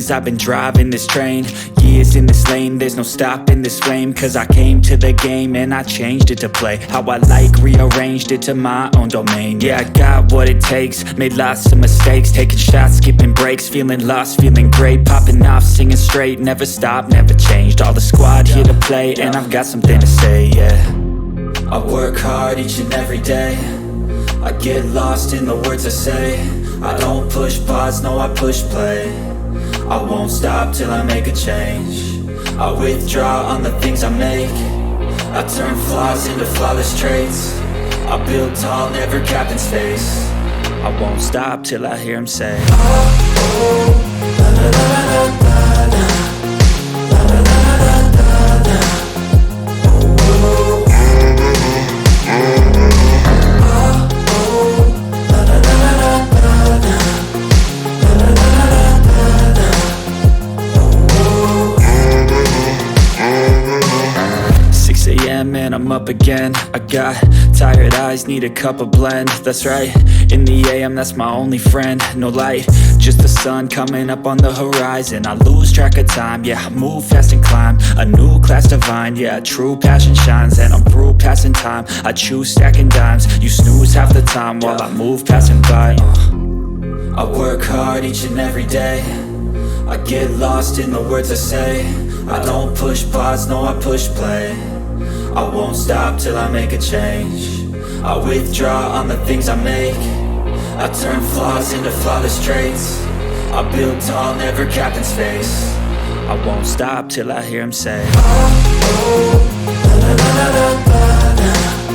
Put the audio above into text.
years I've been driving this train, years in this lane, there's no stopping this flame. Cause I came to the game and I changed it to play how I like, rearranged it to my own domain. Yeah, I got what it takes, made lots of mistakes, taking shots, skipping breaks, feeling lost, feeling great, popping off, singing straight, never stopped, never changed. All the squad here to play, and I've got something to say, yeah. I work hard each and every day, I get lost in the words I say. I don't push pause, no I push play. I won't stop till I make a change. I withdraw on the things I make. I turn flaws into flawless traits. I build tall, never capped in space. I won't stop till I hear him say, oh, oh, la la la la la la. And I'm up again. I got tired eyes, need a cup of blend. That's right, in the AM, that's my only friend. No light, just the sun coming up on the horizon. I lose track of time, yeah, I move fast and climb a new class divine, yeah, true passion shines. And I'm through passing time, I choose stacking dimes. You snooze half the time while I move passing by. I work hard each and every day, I get lost in the words I say. I don't push pause, no I push play. I won't stop till I make a change. I withdraw on the things I make. I turn flaws into flawless traits. I build tall, never capped in space. I won't stop till I hear him say, oh, oh, la la la la la la.